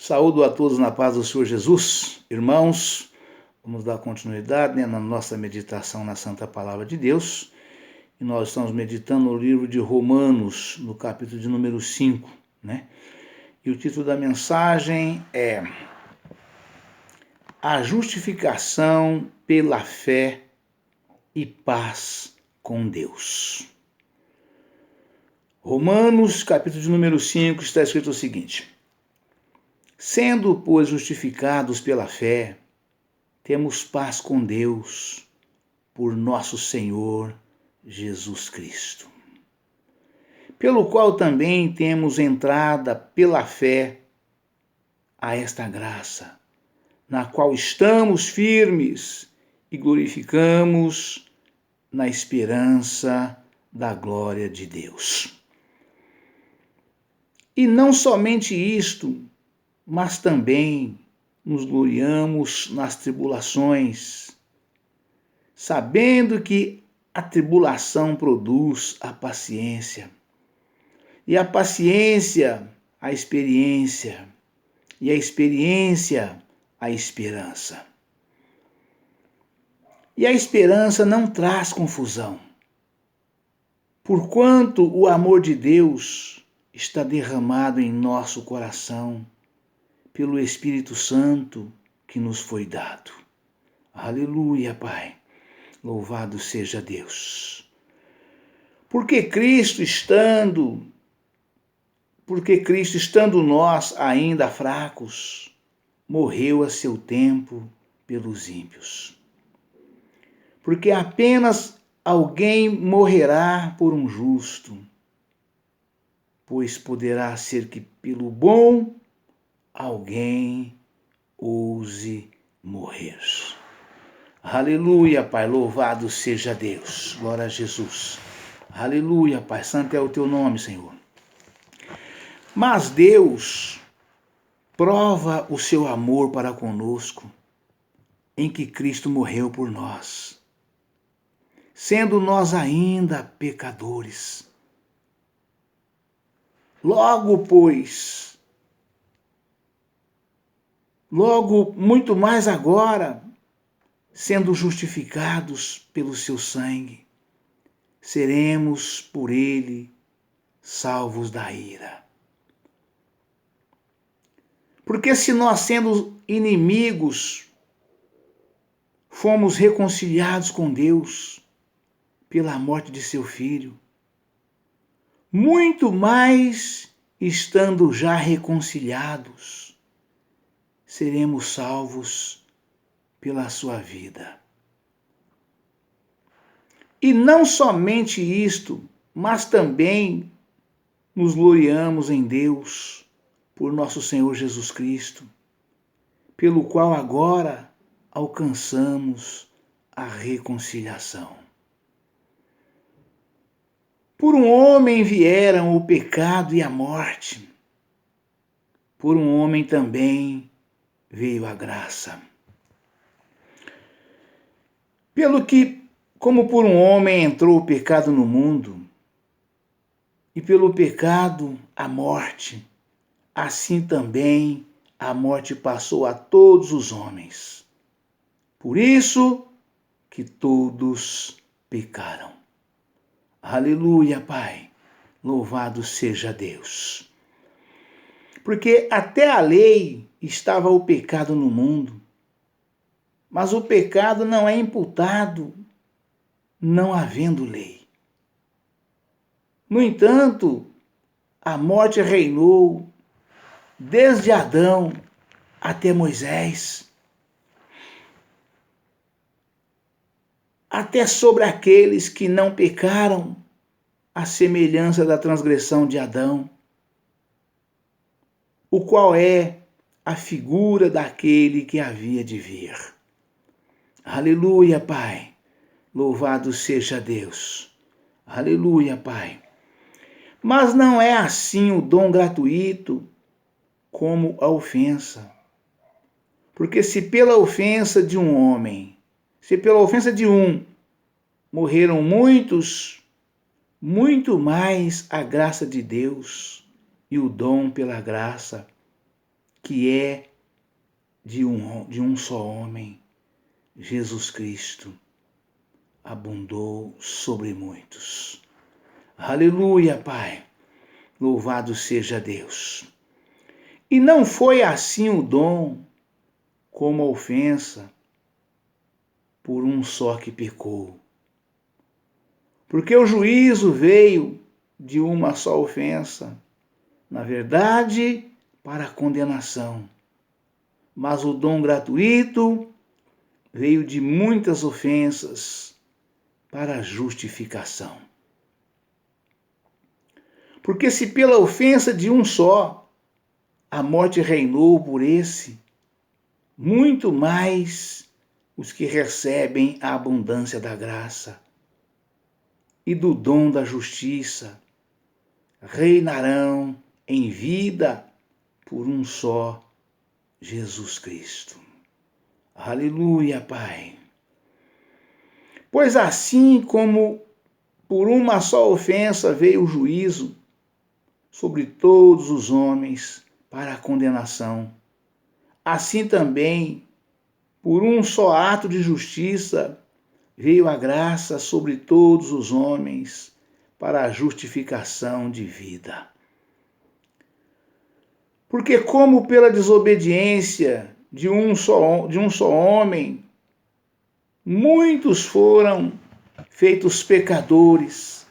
Saúdo a todos na paz do Senhor Jesus. Irmãos, vamos dar continuidade na nossa meditação na Santa Palavra de Deus. E nós estamos meditando no livro de Romanos, no capítulo de número 5, E o título da mensagem é A Justificação pela Fé e Paz com Deus. Romanos, capítulo de número 5, está escrito o seguinte: Sendo, pois, justificados pela fé, temos paz com Deus, por nosso Senhor Jesus Cristo, pelo qual também temos entrada pela fé a esta graça, na qual estamos firmes e glorificamos na esperança da glória de Deus. E não somente isto, mas também nos gloriamos nas tribulações, sabendo que a tribulação produz a paciência, e a paciência, a experiência, e a experiência, a esperança. E a esperança não traz confusão, porquanto o amor de Deus está derramado em nosso coração, pelo Espírito Santo que nos foi dado. Aleluia, Pai. Louvado seja Deus. Porque Cristo estando nós ainda fracos, morreu a seu tempo pelos ímpios. Porque apenas alguém morrerá por um justo, pois poderá ser que pelo bom alguém ouse morrer. Aleluia, Pai, louvado seja Deus. Glória a Jesus. Aleluia, Pai, santo é o teu nome, Senhor. Mas Deus prova o seu amor para conosco, em que Cristo morreu por nós, sendo nós ainda pecadores. Logo, muito mais agora, sendo justificados pelo seu sangue, seremos por ele salvos da ira. Porque se nós, sendo inimigos, fomos reconciliados com Deus pela morte de seu Filho, muito mais, estando já reconciliados, seremos salvos pela sua vida. E não somente isto, mas também nos gloriamos em Deus por nosso Senhor Jesus Cristo, pelo qual agora alcançamos a reconciliação. Por um homem vieram o pecado e a morte, por um homem também veio a graça. Pelo que, como por um homem entrou o pecado no mundo, e pelo pecado a morte, assim também a morte passou a todos os homens. Por isso que todos pecaram. Aleluia, Pai. Louvado seja Deus. Porque até a lei estava o pecado no mundo, mas o pecado não é imputado, não havendo lei. No entanto, a morte reinou desde Adão até Moisés, até sobre aqueles que não pecaram, à semelhança da transgressão de Adão, o qual é a figura daquele que havia de vir. Aleluia, Pai. Louvado seja Deus. Aleluia, Pai. Mas não é assim o dom gratuito como a ofensa. Porque se pela ofensa de um homem, se pela ofensa de um, morreram muitos, muito mais a graça de Deus e o dom pela graça que é de um só homem, Jesus Cristo, abundou sobre muitos. Aleluia, Pai. Louvado seja Deus. E não foi assim o dom como a ofensa por um só que pecou. Porque o juízo veio de uma só ofensa, na verdade, para a condenação. Mas o dom gratuito veio de muitas ofensas para a justificação. Porque se pela ofensa de um só a morte reinou por esse, muito mais os que recebem a abundância da graça e do dom da justiça reinarão em vida por um só Jesus Cristo. Aleluia, Pai. Pois assim como por uma só ofensa veio o juízo sobre todos os homens para a condenação, assim também, por um só ato de justiça, veio a graça sobre todos os homens para a justificação de vida. Porque como pela desobediência de um só homem, muitos foram feitos pecadores,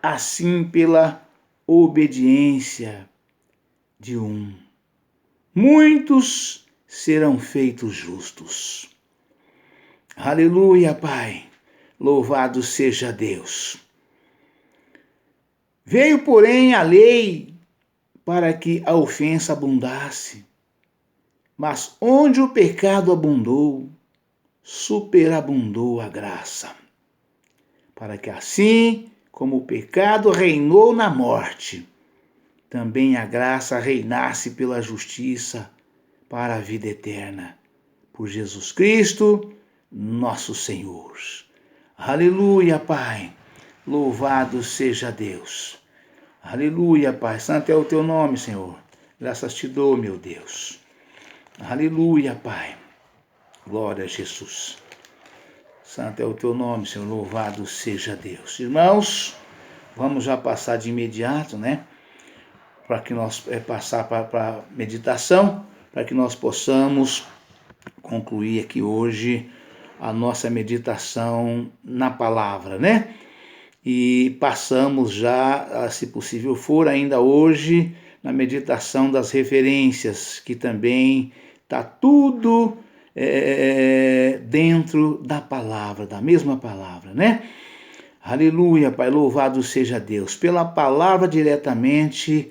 assim pela obediência de um, muitos serão feitos justos. Aleluia, Pai. Louvado seja Deus. Veio, porém, a lei para que a ofensa abundasse. Mas onde o pecado abundou, superabundou a graça. Para que assim como o pecado reinou na morte, também a graça reinasse pela justiça para a vida eterna. Por Jesus Cristo, nosso Senhor. Aleluia, Pai. Louvado seja Deus. Aleluia, Pai. Santo é o teu nome, Senhor. Graças te dou, meu Deus. Aleluia, Pai. Glória a Jesus. Santo é o teu nome, Senhor. Louvado seja Deus. Irmãos, vamos já passar de imediato, né? Para que nós passar para a meditação, para que nós possamos concluir aqui hoje a nossa meditação na palavra, né? E passamos já, se possível for, ainda hoje, na meditação das referências, que também está tudo dentro da palavra, da mesma palavra, né? Aleluia, Pai, louvado seja Deus. Pela palavra diretamente,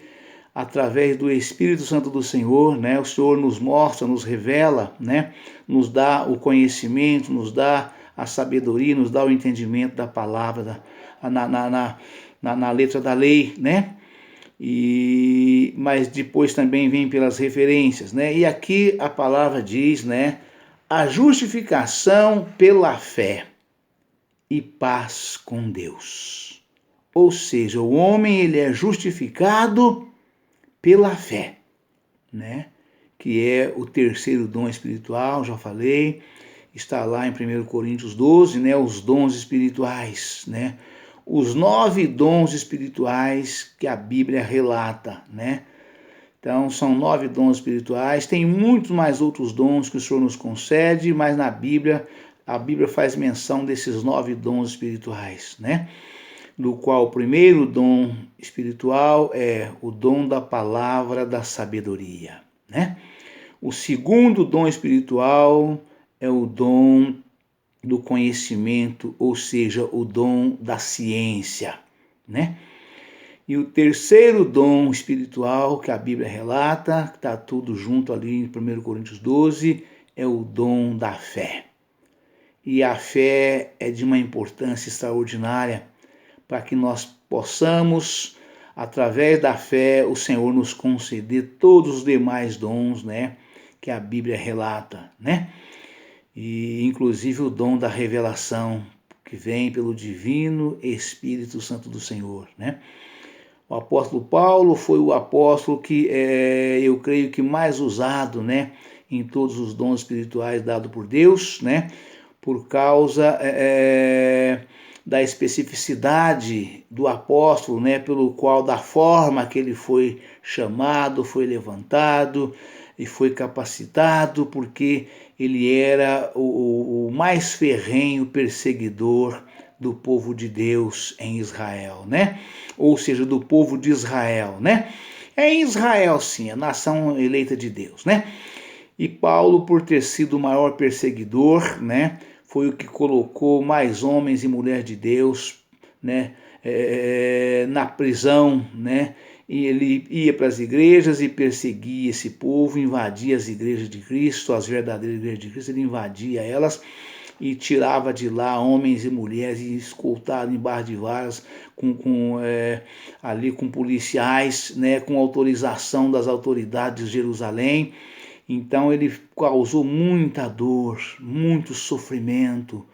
através do Espírito Santo do Senhor, né? O Senhor nos mostra, nos revela, né? Nos dá o conhecimento, nos dá a sabedoria, nos dá o entendimento da palavra, na letra da lei, né? Mas depois também vem pelas referências, né? E aqui a palavra diz, né? A justificação pela fé e paz com Deus. Ou seja, o homem ele é justificado pela fé, né? Que é o terceiro dom espiritual, já falei, está lá em 1 Coríntios 12, né? Os dons espirituais, né? Os 9 dons espirituais que a Bíblia relata, né? Então, são 9 dons espirituais, tem muitos mais outros dons que o Senhor nos concede, mas na Bíblia, a Bíblia faz menção desses 9 dons espirituais, né? Do qual o primeiro dom espiritual é o dom da palavra da sabedoria, né? O segundo dom espiritual é o dom do conhecimento, ou seja, o dom da ciência, né? E o terceiro dom espiritual que a Bíblia relata, que está tudo junto ali em 1 Coríntios 12, é o dom da fé. E a fé é de uma importância extraordinária para que nós possamos, através da fé, o Senhor nos conceder todos os demais dons, né, que a Bíblia relata, né? E inclusive o dom da revelação, que vem pelo divino Espírito Santo do Senhor, né? O apóstolo Paulo foi o apóstolo que eu creio que mais usado, né, em todos os dons espirituais dados por Deus, né, por causa da especificidade do apóstolo, né, pelo qual, da forma que ele foi chamado, foi levantado e foi capacitado, porque ele era o mais ferrenho perseguidor do povo de Deus em Israel, né? Ou seja, do povo de Israel, né? É em Israel, sim, a nação eleita de Deus, né? E Paulo, por ter sido o maior perseguidor, né, foi o que colocou mais homens e mulheres de Deus, né, na prisão, né? E ele ia para as igrejas e perseguia esse povo, invadia as igrejas de Cristo, as verdadeiras igrejas de Cristo, ele invadia elas e tirava de lá homens e mulheres e escoltado em barra de varas ali com policiais, né, com autorização das autoridades de Jerusalém. Então ele causou muita dor, muito sofrimento,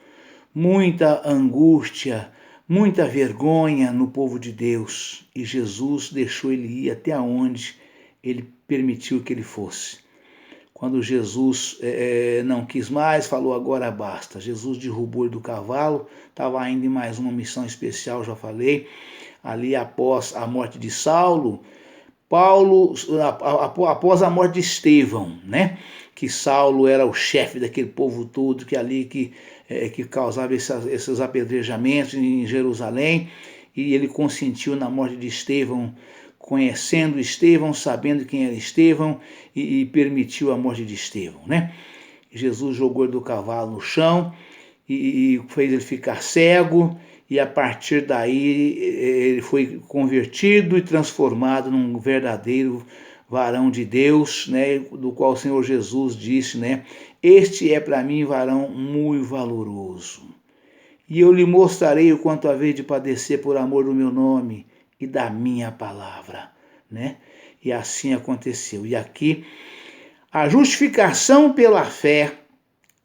muita angústia, muita vergonha no povo de Deus. E Jesus deixou ele ir até onde ele permitiu que ele fosse. Quando Jesus não quis mais, falou agora basta. Jesus derrubou ele do cavalo, estava indo em mais uma missão especial, já falei, ali após a morte de Saulo. Paulo, após a morte de Estevão, né? Que Saulo era o chefe daquele povo todo que ali que causava esses apedrejamentos em Jerusalém, e ele consentiu na morte de Estevão, conhecendo Estevão, sabendo quem era Estevão, e permitiu a morte de Estevão, né? Jesus jogou ele do cavalo no chão e fez ele ficar cego, e a partir daí ele foi convertido e transformado num verdadeiro varão de Deus, né, do qual o Senhor Jesus disse, né, este é para mim varão muito valoroso. E eu lhe mostrarei o quanto haver de padecer por amor do meu nome e da minha palavra, né? E assim aconteceu. E aqui, a justificação pela fé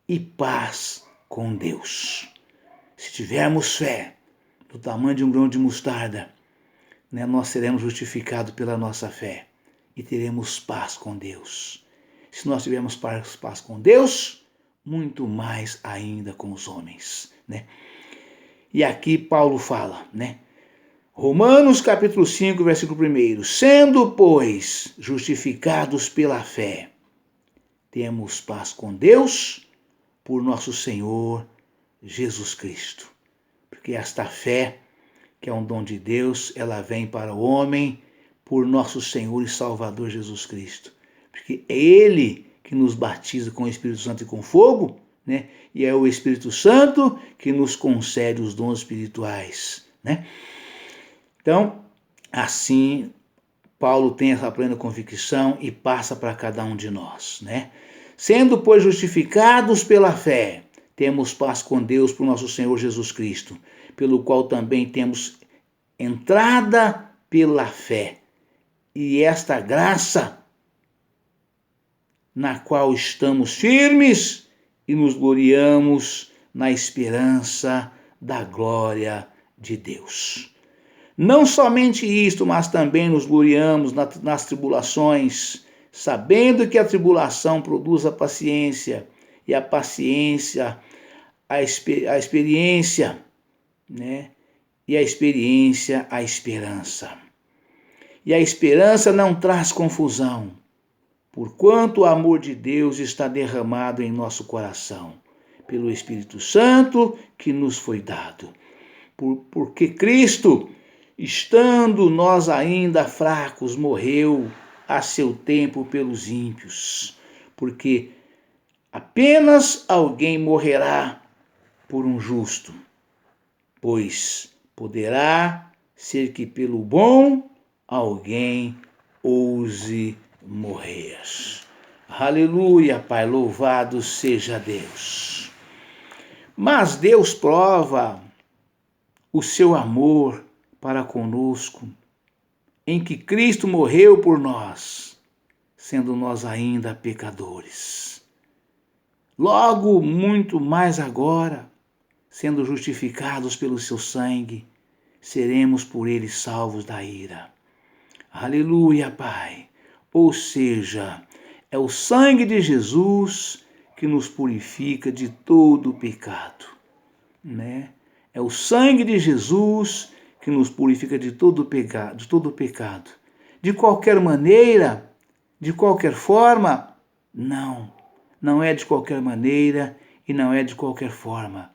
e paz com Deus. Se tivermos fé do tamanho de um grão de mostarda, né, nós seremos justificados pela nossa fé e teremos paz com Deus. Se nós tivermos paz com Deus, muito mais ainda com os homens, né? E aqui Paulo fala, né? Romanos capítulo 5, versículo 1. Sendo, pois, justificados pela fé, temos paz com Deus por nosso Senhor Jesus Cristo. Porque esta fé, que é um dom de Deus, ela vem para o homem por nosso Senhor e Salvador Jesus Cristo. Porque é Ele que nos batiza com o Espírito Santo e com fogo, né? E é o Espírito Santo que nos concede os dons espirituais, né? Então, assim, Paulo tem essa plena convicção e passa para cada um de nós, né? Sendo, pois, justificados pela fé, temos paz com Deus por nosso Senhor Jesus Cristo, pelo qual também temos entrada pela fé. E esta graça, na qual estamos firmes e nos gloriamos na esperança da glória de Deus. Não somente isto, mas também nos gloriamos nas tribulações, sabendo que a tribulação produz a paciência, e a paciência a experiência, né? E a experiência a esperança. E a esperança não traz confusão, porquanto o amor de Deus está derramado em nosso coração, pelo Espírito Santo que nos foi dado. Porque Cristo, estando nós ainda fracos, morreu a seu tempo pelos ímpios. Porque apenas alguém morrerá por um justo, pois poderá ser que pelo bom alguém ouse morrer. Aleluia, Pai, louvado seja Deus. Mas Deus prova o seu amor para conosco, em que Cristo morreu por nós, sendo nós ainda pecadores. Logo, muito mais agora, sendo justificados pelo seu sangue, seremos por ele salvos da ira. Aleluia, Pai. Ou seja, é o sangue de Jesus que nos purifica de todo o pecado, né? É o sangue de Jesus que nos purifica de todo o pecado, de todo o pecado. De qualquer maneira, de qualquer forma, não. Não é de qualquer maneira e não é de qualquer forma.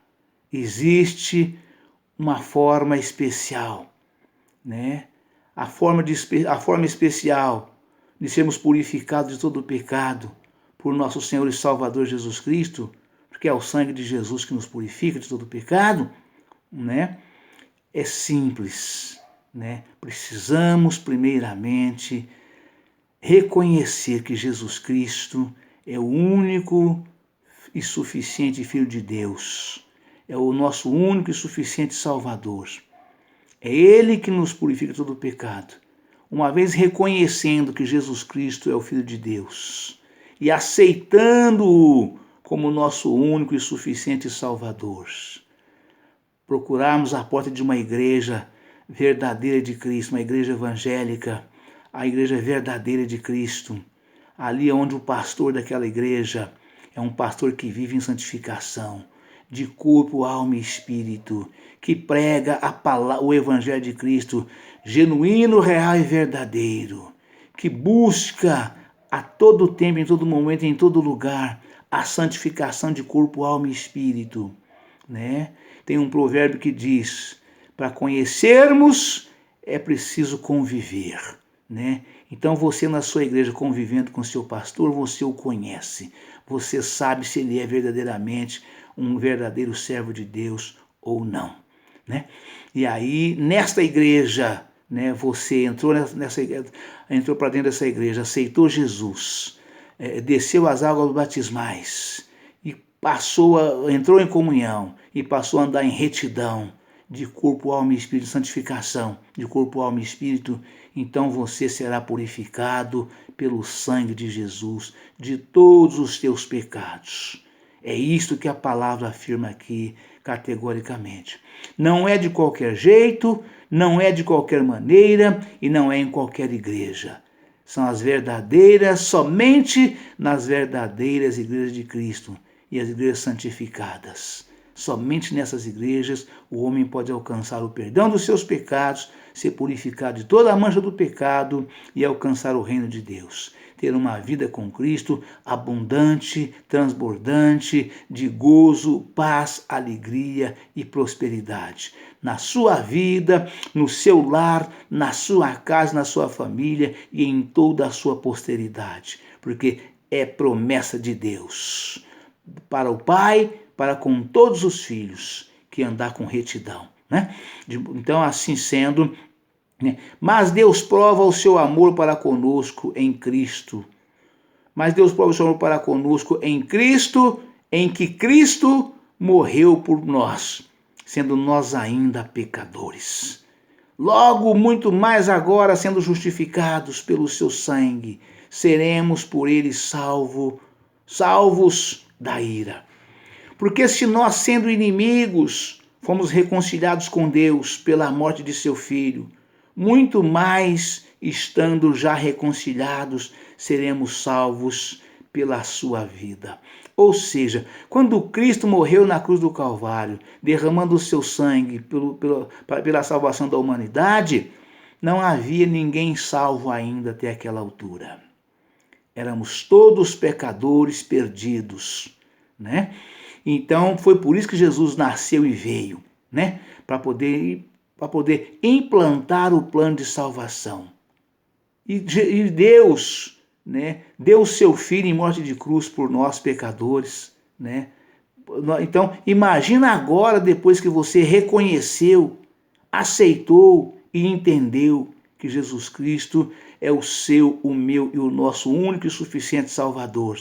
Existe uma forma especial, né? A forma especial de sermos purificados de todo o pecado por nosso Senhor e Salvador Jesus Cristo, porque é o sangue de Jesus que nos purifica de todo o pecado, né? É simples, né? Precisamos primeiramente reconhecer que Jesus Cristo é o único e suficiente Filho de Deus, é o nosso único e suficiente Salvador. É Ele que nos purifica de todo o pecado. Uma vez reconhecendo que Jesus Cristo é o Filho de Deus e aceitando-o como nosso único e suficiente Salvador, procurarmos a porta de uma igreja verdadeira de Cristo, uma igreja evangélica, a igreja verdadeira de Cristo, ali onde o pastor daquela igreja é um pastor que vive em santificação, de corpo, alma e espírito, que prega o evangelho de Cristo, genuíno, real e verdadeiro, que busca a todo tempo, em todo momento, em todo lugar, a santificação de corpo, alma e espírito, né? Tem um provérbio que diz: para conhecermos é preciso conviver, né? Então você na sua igreja convivendo com seu pastor, você o conhece. Você sabe se ele é verdadeiramente um verdadeiro servo de Deus ou não, né? E aí nesta igreja, né, você entrou entrou para dentro dessa igreja, aceitou Jesus, desceu as águas batismais e entrou em comunhão e passou a andar em retidão de corpo, alma e espírito, santificação de corpo, alma e espírito, então você será purificado pelo sangue de Jesus de todos os teus pecados. É isto que a palavra afirma aqui categoricamente. Não é de qualquer jeito, não é de qualquer maneira e não é em qualquer igreja. São as verdadeiras, somente nas verdadeiras igrejas de Cristo e as igrejas santificadas. Somente nessas igrejas o homem pode alcançar o perdão dos seus pecados, ser purificado de toda a mancha do pecado e alcançar o reino de Deus. Ter uma vida com Cristo abundante, transbordante, de gozo, paz, alegria e prosperidade. Na sua vida, no seu lar, na sua casa, na sua família e em toda a sua posteridade. Porque é promessa de Deus. Para o Pai, para com todos os filhos que andar com retidão, né? Então, assim sendo, né? Mas Deus prova o seu amor para conosco em Cristo. Mas Deus prova o seu amor para conosco em Cristo, em que Cristo morreu por nós, sendo nós ainda pecadores. Logo, muito mais agora, sendo justificados pelo seu sangue, seremos por ele salvos da ira. Porque se nós, sendo inimigos, fomos reconciliados com Deus pela morte de seu Filho, muito mais, estando já reconciliados, seremos salvos pela sua vida. Ou seja, quando Cristo morreu na cruz do Calvário, derramando o seu sangue pela salvação da humanidade, não havia ninguém salvo ainda até aquela altura. Éramos todos pecadores perdidos, né? Então foi por isso que Jesus nasceu e veio, né? Para poder implantar o plano de salvação. E Deus, né, deu o seu Filho em morte de cruz por nós pecadores, né? Então imagina agora, depois que você reconheceu, aceitou e entendeu que Jesus Cristo é o seu, o meu e o nosso único e suficiente Salvador,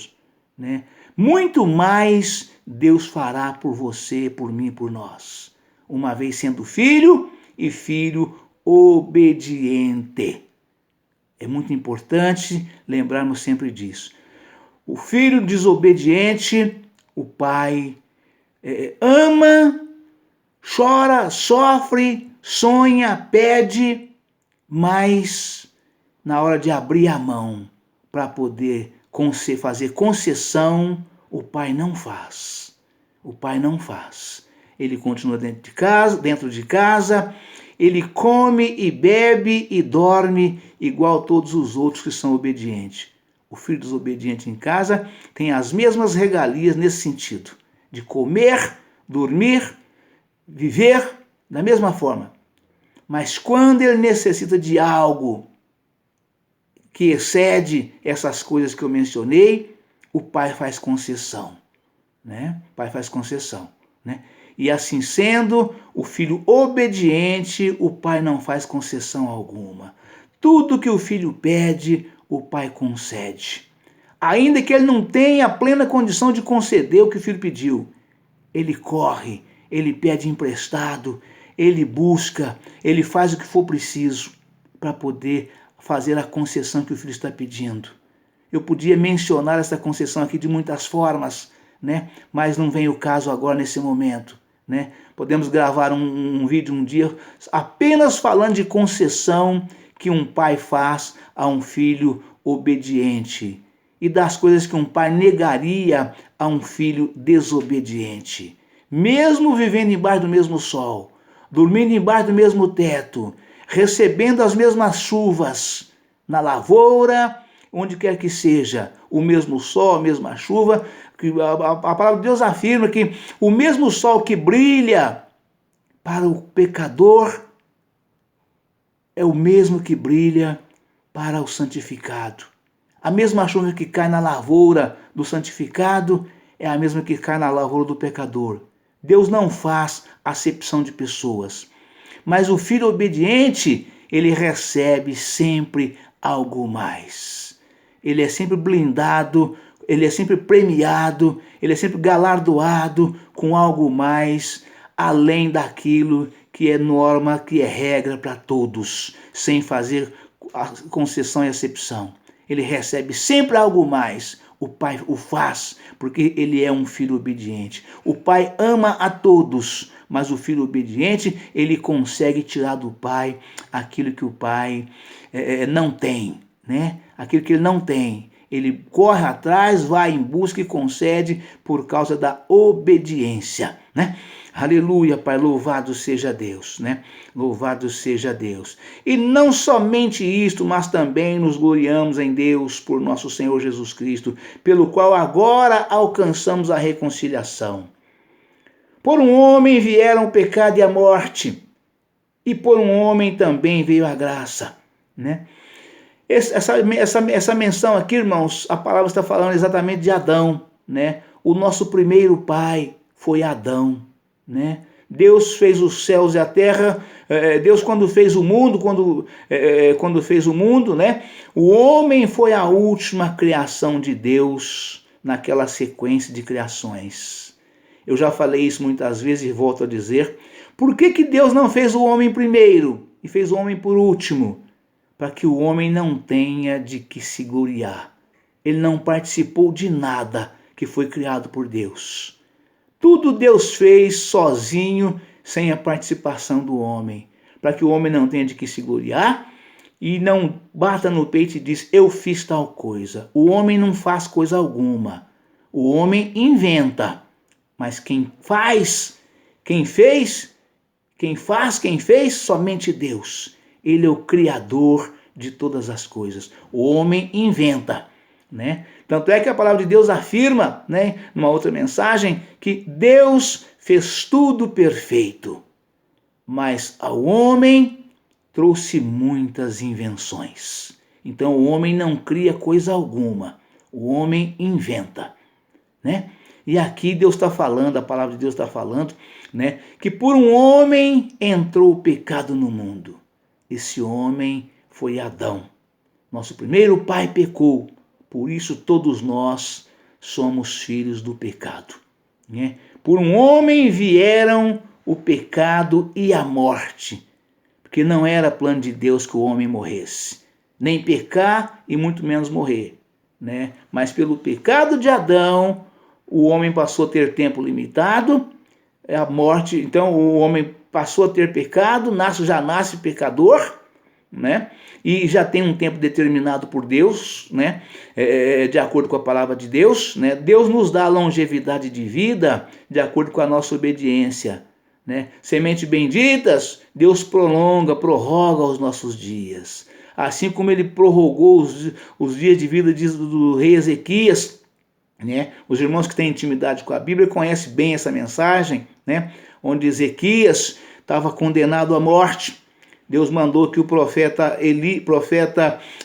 né? Muito mais Deus fará por você, por mim, por nós, uma vez sendo filho e filho obediente. É muito importante lembrarmos sempre disso. O filho desobediente, o pai ama, chora, sofre, sonha, pede, mas na hora de abrir a mão para poder fazer concessão, o pai não faz. O pai não faz. Ele continua dentro de casa, ele come e bebe e dorme igual todos os outros que são obedientes. O filho desobediente em casa tem as mesmas regalias nesse sentido, de comer, dormir, viver da mesma forma. Mas quando ele necessita de algo que excede essas coisas que eu mencionei, o pai faz concessão, né? O pai faz concessão, né? E assim sendo, o filho obediente, o pai não faz concessão alguma. Tudo que o filho pede, o pai concede. Ainda que ele não tenha a plena condição de conceder o que o filho pediu, ele corre, ele pede emprestado, ele busca, ele faz o que for preciso para poder fazer a concessão que o filho está pedindo. Eu podia mencionar essa concessão aqui de muitas formas, né? Mas não vem o caso agora nesse momento, né? Podemos gravar um vídeo um dia apenas falando de concessão que um pai faz a um filho obediente e das coisas que um pai negaria a um filho desobediente. Mesmo vivendo embaixo do mesmo sol, dormindo embaixo do mesmo teto, recebendo as mesmas chuvas na lavoura, onde quer que seja, o mesmo sol, a mesma chuva, que a palavra de Deus afirma que o mesmo sol que brilha para o pecador é o mesmo que brilha para o santificado. A mesma chuva que cai na lavoura do santificado é a mesma que cai na lavoura do pecador. Deus não faz acepção de pessoas. Mas o filho obediente, ele recebe sempre algo mais. Ele é sempre blindado, ele é sempre premiado, ele é sempre galardoado com algo mais, além daquilo que é norma, que é regra para todos, sem fazer concessão e acepção. Ele recebe sempre algo mais. O pai o faz porque ele é um filho obediente. O pai ama a todos, mas o filho obediente, ele consegue tirar do pai aquilo que o pai não tem, né? Aquilo que ele não tem. Ele corre atrás, vai em busca e concede por causa da obediência, né? Aleluia, Pai, louvado seja Deus, né? Louvado seja Deus. E não somente isto, mas também nos gloriamos em Deus por nosso Senhor Jesus Cristo, pelo qual agora alcançamos a reconciliação. Por um homem vieram o pecado e a morte, e por um homem também veio a graça, né? Essa menção aqui, irmãos, a palavra está falando exatamente de Adão, né? O nosso primeiro pai foi Adão, né? Deus fez os céus e a terra. Deus, quando fez o mundo, quando fez o mundo, né? O homem foi a última criação de Deus naquela sequência de criações. Eu já falei isso muitas vezes e volto a dizer. Por que Deus não fez o homem primeiro e fez o homem por último? Para que o homem não tenha de que se gloriar. Ele não participou de nada que foi criado por Deus. Tudo Deus fez sozinho, sem a participação do homem. Para que o homem não tenha de que se gloriar e não bata no peito e diz, eu fiz tal coisa. O homem não faz coisa alguma. O homem inventa. Mas quem faz, quem fez, quem fez, somente Deus. Ele é o Criador de todas as coisas. O homem inventa, né? Tanto é que a palavra de Deus afirma, né, numa outra mensagem, que Deus fez tudo perfeito, mas ao homem trouxe muitas invenções. Então o homem não cria coisa alguma, o homem inventa, né? E aqui Deus está falando, a palavra de Deus está falando, né, que por um homem entrou o pecado no mundo. Esse homem foi Adão. Nosso primeiro pai pecou. Por isso todos nós somos filhos do pecado, né? Por um homem vieram o pecado e a morte. Porque não era plano de Deus que o homem morresse. Nem pecar e muito menos morrer, né? Mas pelo pecado de Adão, o homem passou a ter tempo limitado. A morte, então o homem passou a ter pecado, já nasce pecador, né? E já tem um tempo determinado por Deus, né? De acordo com a palavra de Deus, né? Deus nos dá longevidade de vida de acordo com a nossa obediência, né? Sementes benditas, Deus prorroga os nossos dias. Assim como ele prorrogou os dias de vida do rei Ezequias, né? Os irmãos que têm intimidade com a Bíblia conhecem bem essa mensagem, né? Onde Ezequias estava condenado à morte. Deus mandou que o profeta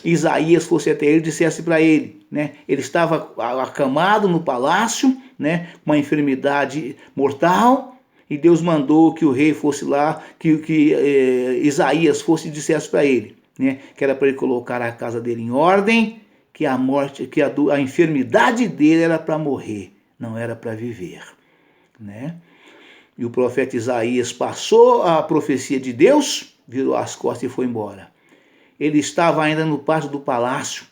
Isaías fosse até ele e dissesse para ele, né? Ele estava acamado no palácio, né? Uma enfermidade mortal, e Deus mandou que o rei fosse lá, que Isaías fosse e dissesse para ele, né? Que era para ele colocar a casa dele em ordem, que a morte, que a enfermidade dele era para morrer, não era para viver, né? E o profeta Isaías passou a profecia de Deus, virou as costas e foi embora. Ele estava ainda no pátio do palácio.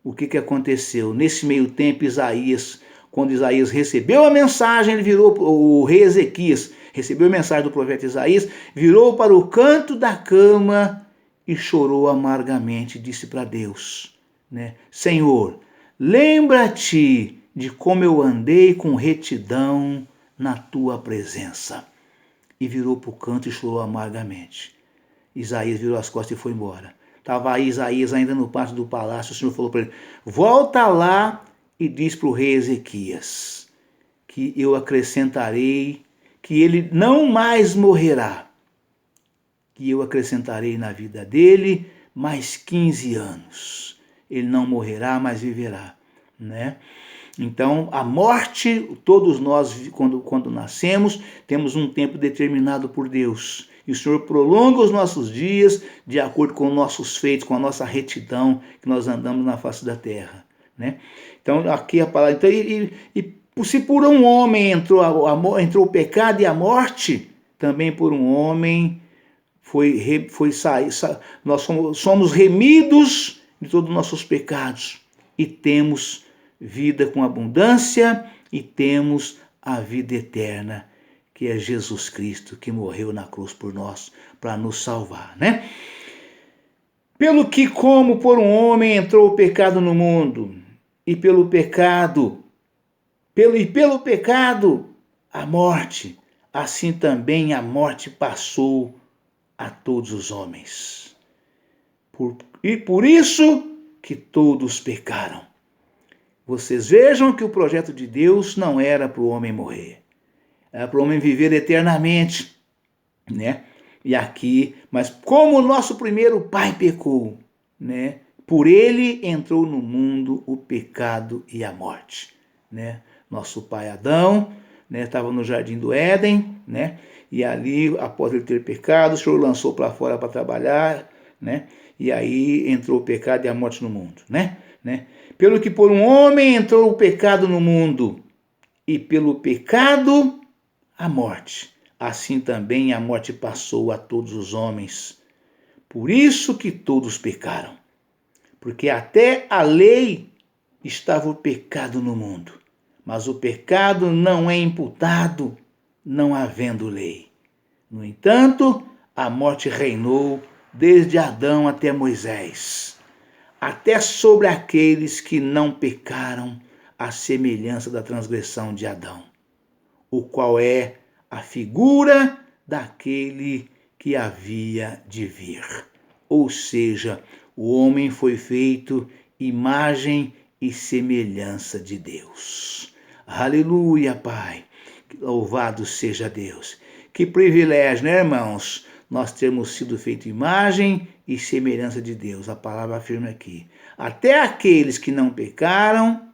O que aconteceu? Nesse meio tempo, quando Isaías recebeu a mensagem, ele virou, o rei Ezequias recebeu a mensagem do profeta Isaías, virou para o canto da cama e chorou amargamente, disse para Deus, né? Senhor, lembra-te de como eu andei com retidão na tua presença. E virou para o canto e chorou amargamente. Isaías virou as costas e foi embora. Estava aí Isaías ainda no pátio do palácio. O Senhor falou para ele, volta lá e diz para o rei Ezequias que eu acrescentarei, que ele não mais morrerá, que eu acrescentarei na vida dele mais 15 anos. Ele não morrerá, mas viverá, né? Então, a morte, todos nós, quando nascemos, temos um tempo determinado por Deus. E o Senhor prolonga os nossos dias de acordo com os nossos feitos, com a nossa retidão que nós andamos na face da terra, né? Então, aqui a palavra... Então, se por um homem entrou o pecado e a morte, também por um homem nós somos remidos de todos os nossos pecados e temos vida com abundância e temos a vida eterna, que é Jesus Cristo, que morreu na cruz por nós, para nos salvar, né? Pelo que como por um homem entrou o pecado no mundo, e pelo pecado a morte, assim também a morte passou a todos os homens. E por isso que todos pecaram. Vocês vejam que o projeto de Deus não era para o homem morrer. Era para o homem viver eternamente, né? E aqui, mas como o nosso primeiro pai pecou, né? Por ele entrou no mundo o pecado e a morte, né? Nosso pai Adão, né, estava no jardim do Éden, né? E ali, após ele ter pecado, o Senhor lançou para fora para trabalhar, né? E aí entrou o pecado e a morte no mundo, né? Pelo que por um homem entrou o pecado no mundo, e pelo pecado a morte. Assim também a morte passou a todos os homens. Por isso que todos pecaram. Porque até a lei estava o pecado no mundo. Mas o pecado não é imputado, não havendo lei. No entanto, a morte reinou desde Adão até Moisés, até sobre aqueles que não pecaram, à semelhança da transgressão de Adão, o qual é a figura daquele que havia de vir. Ou seja, o homem foi feito imagem e semelhança de Deus. Aleluia, Pai. Louvado seja Deus. Que privilégio, né, irmãos? Nós termos sido feito imagem e semelhança de Deus. A palavra afirma aqui. Até aqueles que não pecaram,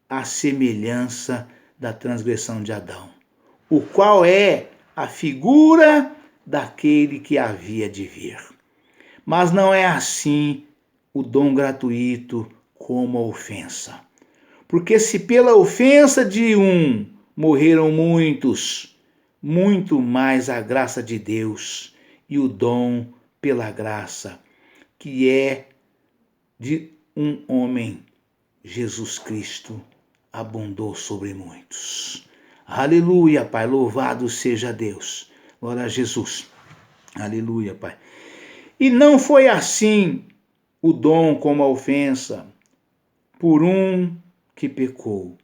a semelhança da transgressão de Adão, o qual é a figura daquele que havia de vir. Mas não é assim o dom gratuito como a ofensa. Porque se pela ofensa de um morreram muitos, muito mais a graça de Deus e o dom pela graça, que é de um homem, Jesus Cristo, abundou sobre muitos. Aleluia, Pai, louvado seja Deus. Glória a Jesus. Aleluia, Pai. E não foi assim o dom como a ofensa, por um que pecou.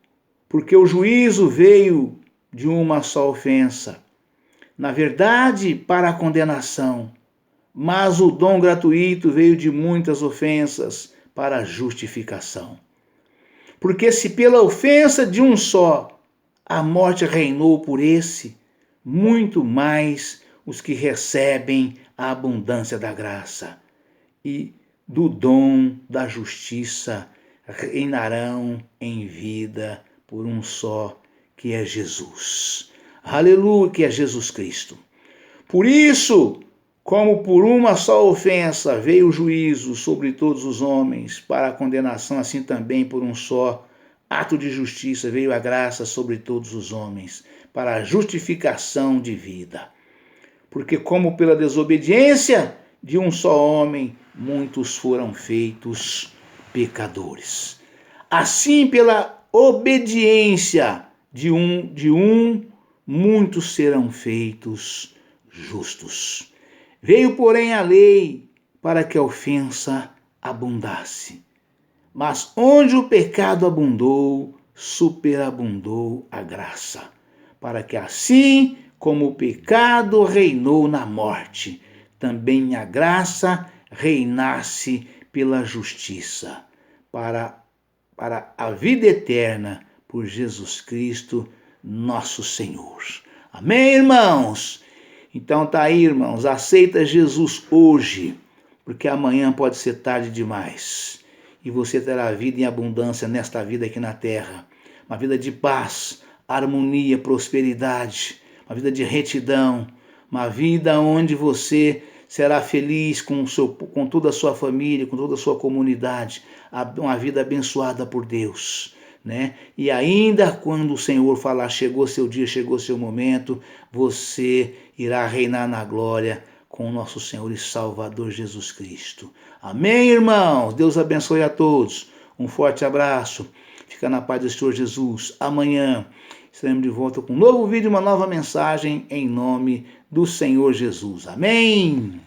Porque o juízo veio de uma só ofensa, na verdade, para a condenação, mas o dom gratuito veio de muitas ofensas para a justificação. Porque se pela ofensa de um só a morte reinou por esse, muito mais os que recebem a abundância da graça e do dom da justiça reinarão em vida por um só, que é Jesus. Aleluia, que é Jesus Cristo. Por isso, como por uma só ofensa veio o juízo sobre todos os homens para a condenação, assim também por um só ato de justiça veio a graça sobre todos os homens para a justificação de vida. Porque como pela desobediência de um só homem muitos foram feitos pecadores, assim pela obediência de um muitos serão feitos justos. Veio, porém, a lei para que a ofensa abundasse. Mas onde o pecado abundou, superabundou a graça, para que assim como o pecado reinou na morte, também a graça reinasse pela justiça, para a vida eterna, por Jesus Cristo, nosso Senhor. Amém, irmãos? Então tá aí, irmãos, aceita Jesus hoje, porque amanhã pode ser tarde demais. E você terá vida em abundância nesta vida aqui na terra. Uma vida de paz, harmonia, prosperidade, uma vida de retidão, uma vida onde você será feliz com toda a sua família, com toda a sua comunidade, uma vida abençoada por Deus. Né? E ainda quando o Senhor falar, chegou seu dia, chegou seu momento, você irá reinar na glória com o nosso Senhor e Salvador Jesus Cristo. Amém, irmãos? Deus abençoe a todos. Um forte abraço. Fica na paz do Senhor Jesus. Amanhã estaremos de volta com um novo vídeo, uma nova mensagem em nome do Senhor Jesus. Amém?